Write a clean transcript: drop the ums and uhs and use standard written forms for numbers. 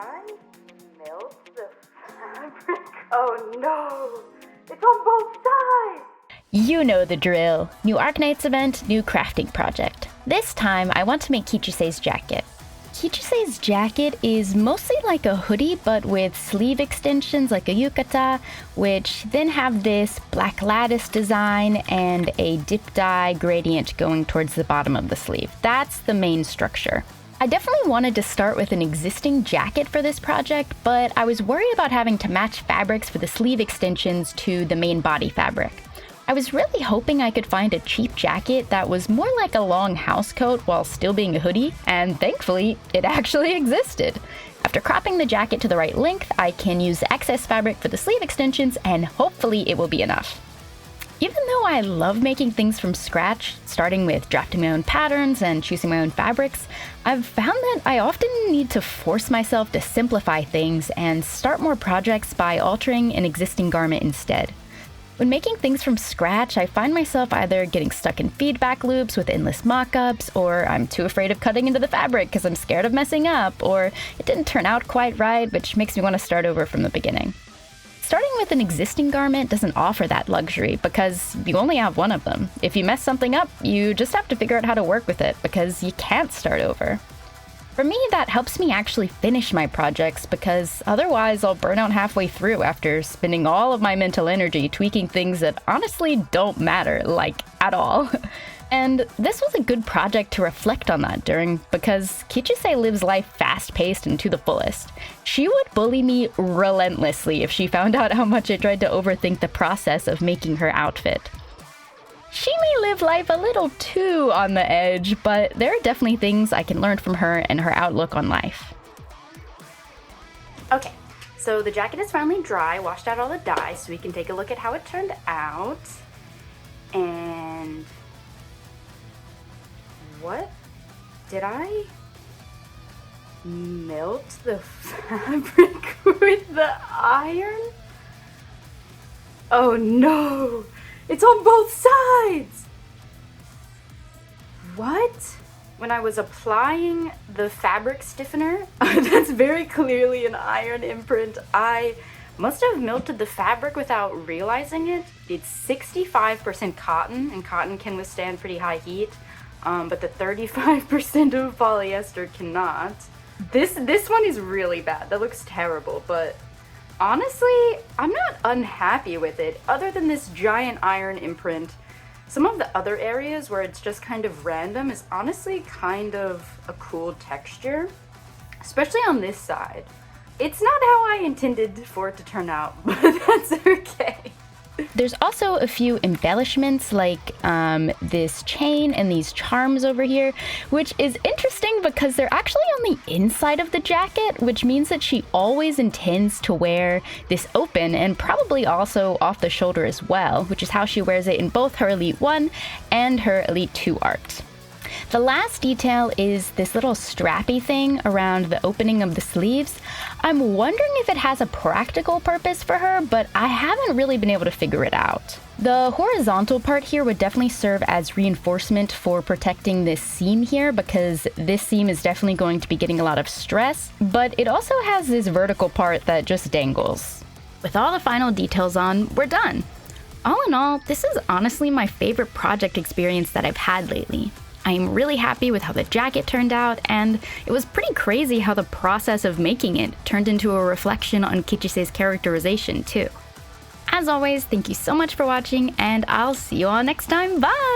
I melt the fabric? Oh no! It's on both sides! You know the drill. New Arknights event, new crafting project. This time, I want to make Kichisei's jacket. Kichisei's jacket is mostly like a hoodie, but with sleeve extensions like a yukata, which then have this black lattice design and a dip dye gradient going towards the bottom of the sleeve. That's the main structure. I definitely wanted to start with an existing jacket for this project, but I was worried about having to match fabrics for the sleeve extensions to the main body fabric. I was really hoping I could find a cheap jacket that was more like a long housecoat while still being a hoodie, and thankfully, it actually existed. After cropping the jacket to the right length, I can use the excess fabric for the sleeve extensions, and hopefully it will be enough. Even though I love making things from scratch, starting with drafting my own patterns and choosing my own fabrics, I've found that I often need to force myself to simplify things and start more projects by altering an existing garment instead. When making things from scratch, I find myself either getting stuck in feedback loops with endless mock-ups, or I'm too afraid of cutting into the fabric because I'm scared of messing up, or it didn't turn out quite right, which makes me want to start over from the beginning. Starting with an existing garment doesn't offer that luxury because you only have one of them. If you mess something up, you just have to figure out how to work with it because you can't start over. For me, that helps me actually finish my projects because otherwise I'll burn out halfway through after spending all of my mental energy tweaking things that honestly don't matter, like, at all. And this was a good project to reflect on that during because Kichisei lives life fast-paced and to the fullest. She would bully me relentlessly if she found out how much I tried to overthink the process of making her outfit. She may live life a little too on the edge, but there are definitely things I can learn from her and her outlook on life. Okay, so the jacket is finally dry, washed out all the dye, so we can take a look at how it turned out. And what? Did I melt the fabric with the iron? Oh no! It's on both sides! What? When I was applying the fabric stiffener, that's very clearly an iron imprint, I must have melted the fabric without realizing it. It's 65% cotton, and cotton can withstand pretty high heat, but the 35% of polyester cannot. This one is really bad. That looks terrible, but honestly, I'm not unhappy with it. Other than this giant iron imprint, some of the other areas where it's just kind of random is honestly kind of a cool texture, especially on this side. It's not how I intended for it to turn out, but that's okay. There's also a few embellishments like this chain and these charms over here, which is interesting because they're actually on the inside of the jacket, which means that she always intends to wear this open and probably also off the shoulder as well, which is how she wears it in both her Elite 1 and her Elite 2 art. The last detail is this little strappy thing around the opening of the sleeves. I'm wondering if it has a practical purpose for her, but I haven't really been able to figure it out. The horizontal part here would definitely serve as reinforcement for protecting this seam here because this seam is definitely going to be getting a lot of stress, but it also has this vertical part that just dangles. With all the final details on, we're done. All in all, this is honestly my favorite project experience that I've had lately. I'm really happy with how the jacket turned out, and it was pretty crazy how the process of making it turned into a reflection on Kichisei's characterization too. As always, thank you so much for watching, and I'll see you all next time. Bye!